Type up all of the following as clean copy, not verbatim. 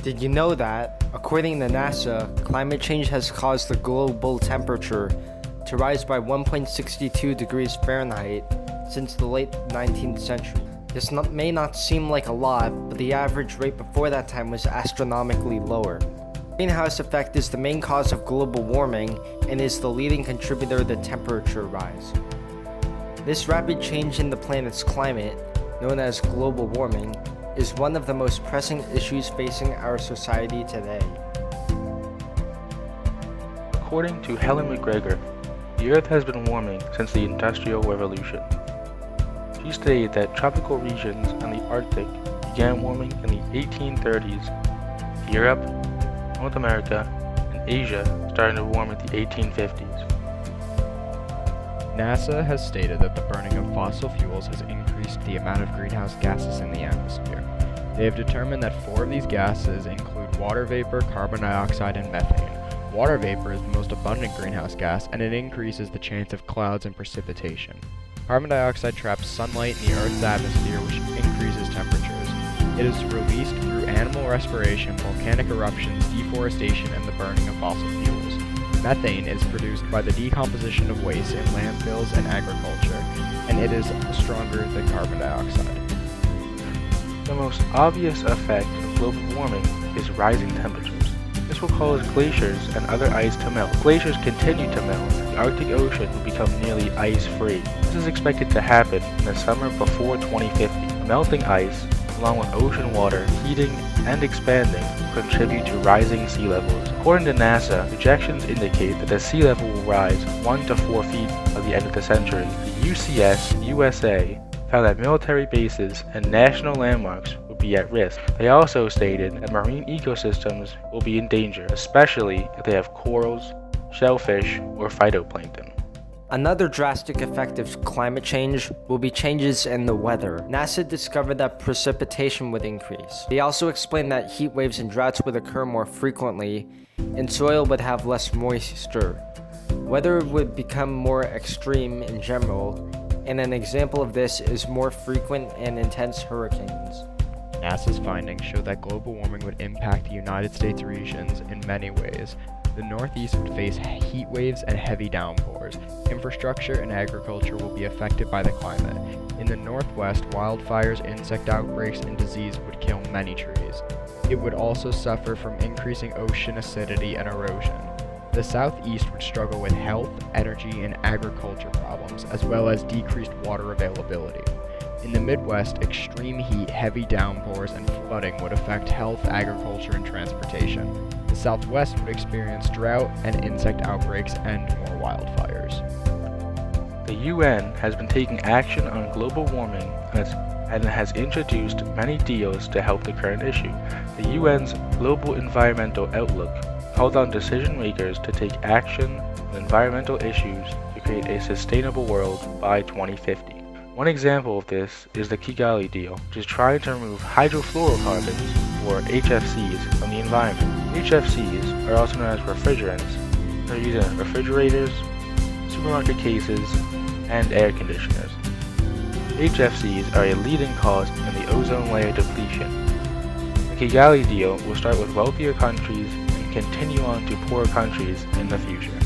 Did you know that, according to NASA, climate change has caused the global temperature to rise by 1.62 degrees Fahrenheit since the late 19th century? This may not seem like a lot, but the average rate before that time was astronomically lower. The greenhouse effect is the main cause of global warming and is the leading contributor to temperature rise. This rapid change in the planet's climate, known as global warming, is one of the most pressing issues facing our society today. According to Helen McGregor, the Earth has been warming since the Industrial Revolution. She stated that tropical regions and the Arctic began warming in the 1830s. Europe, North America, and Asia started to warm in the 1850s. NASA has stated that the burning of fossil fuels has increased the amount of greenhouse gases in the atmosphere. They have determined that 4 of these gases include water vapor, carbon dioxide, and methane. Water vapor is the most abundant greenhouse gas, and it increases the chance of clouds and precipitation. Carbon dioxide traps sunlight in the Earth's atmosphere, which increases temperatures. It is released through animal respiration, volcanic eruptions, deforestation, and the burning of fossil fuels. Methane is produced by the decomposition of waste in landfills and agriculture, and it is stronger than carbon dioxide. The most obvious effect of global warming is rising temperatures. This will cause glaciers and other ice to melt. If glaciers continue to melt, the Arctic Ocean will become nearly ice-free. This is expected to happen in the summer before 2050. Melting ice, along with ocean water heating and expanding, will contribute to rising sea levels. According to NASA, projections indicate that the sea level will rise 1 to 4 feet by the end of the century. The UCS USA found that military bases and national landmarks would be at risk. They also stated that marine ecosystems will be in danger, especially if they have corals, shellfish, or phytoplankton. Another drastic effect of climate change will be changes in the weather. NASA discovered that precipitation would increase. They also explained that heat waves and droughts would occur more frequently, and soil would have less moisture. Weather would become more extreme in general, and an example of this is more frequent and intense hurricanes. NASA's findings show that global warming would impact the United States regions in many ways. The Northeast would face heat waves and heavy downpours. Infrastructure and agriculture will be affected by the climate. In the Northwest, wildfires, insect outbreaks, and disease would kill many trees. It would also suffer from increasing ocean acidity and erosion. The Southeast would struggle with health, energy, and agriculture problems, as well as decreased water availability. In the Midwest, extreme heat, heavy downpours, and flooding would affect health, agriculture, and transportation. The Southwest would experience drought and insect outbreaks and more wildfires. The UN has been taking action on global warming and has introduced many deals to help the current issue. The UN's Global Environmental Outlook called on decision makers to take action on environmental issues to create a sustainable world by 2050. One example of this is the Kigali deal, which is trying to remove hydrofluorocarbons, or HFCs, from the environment. HFCs are also known as refrigerants. They're used in refrigerators, supermarket cases, and air conditioners. HFCs are a leading cause in the ozone layer depletion. The Kigali deal will start with wealthier countries and continue on to poorer countries in the future.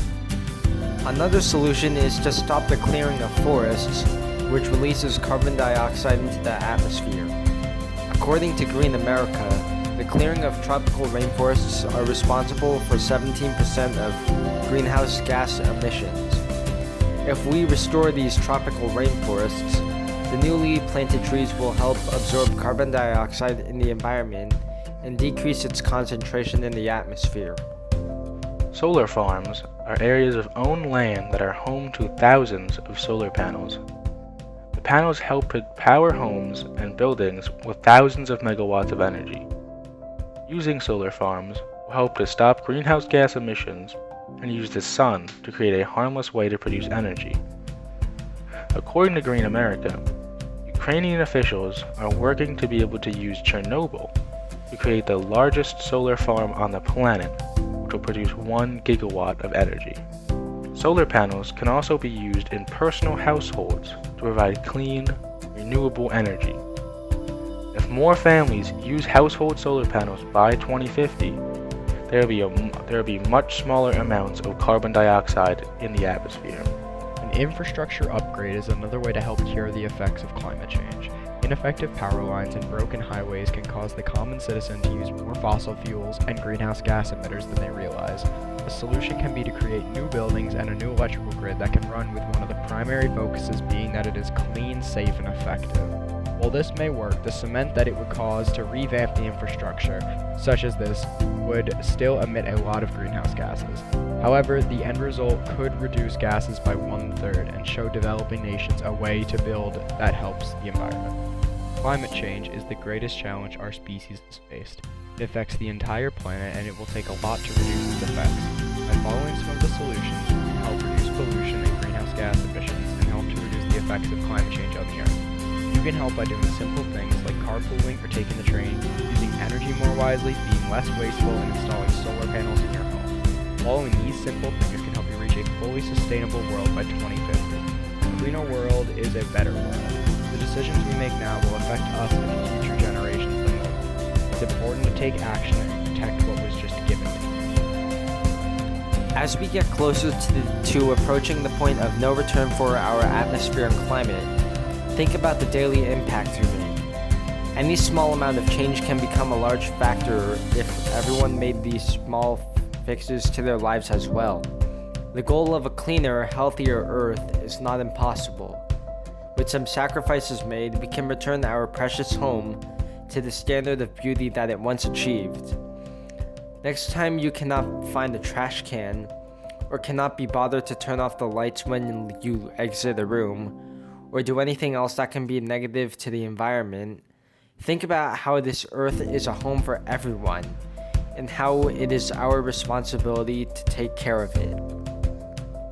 Another solution is to stop the clearing of forests, which releases carbon dioxide into the atmosphere. According to Green America, the clearing of tropical rainforests are responsible for 17% of greenhouse gas emissions. If we restore these tropical rainforests, the newly planted trees will help absorb carbon dioxide in the environment and decrease its concentration in the atmosphere. Solar farms are areas of owned land that are home to thousands of solar panels. The panels help power homes and buildings with thousands of megawatts of energy. Using solar farms will help to stop greenhouse gas emissions and use the sun to create a harmless way to produce energy. According to Green America, Ukrainian officials are working to be able to use Chernobyl to create the largest solar farm on the planet, which will produce 1 gigawatt of energy. Solar panels can also be used in personal households to provide clean, renewable energy. If If more families use household solar panels by 2050, there will be much smaller amounts of carbon dioxide in the atmosphere. An infrastructure upgrade is another way to help cure the effects of climate change. Ineffective power lines and broken highways can cause the common citizen to use more fossil fuels and greenhouse gas emitters than they realize. A solution can be to create new buildings and a new electrical grid that can run with one of the primary focuses being that it is clean, safe, and effective. While this may work, the cement that it would cause to revamp the infrastructure, such as this, would still emit a lot of greenhouse gases. However, the end result could reduce gases by 1/3 and show developing nations a way to build that helps the environment. Climate change is the greatest challenge our species has faced. It affects the entire planet and it will take a lot to reduce its effects. By following some of the solutions, we can help reduce pollution and greenhouse gas emissions and help to reduce the effects of climate change on the Earth. You can help by doing simple things like carpooling or taking the train, using energy more wisely, being less wasteful, and installing solar panels in your home. Following these simple things can help you reach a fully sustainable world by 2050. A cleaner world is a better world. The decisions we make now will affect us and future generations the most. It's important to take action and protect what was just given to you. As we get closer to approaching the point of no return for our atmosphere and climate, think about the daily impact you make. Any small amount of change can become a large factor if everyone made these small fixes to their lives as well. The goal of a cleaner, healthier Earth is not impossible. With some sacrifices made, we can return our precious home to the standard of beauty that it once achieved. Next time you cannot find a trash can, or cannot be bothered to turn off the lights when you exit a room, or do anything else that can be negative to the environment, think about how this Earth is a home for everyone, and how it is our responsibility to take care of it.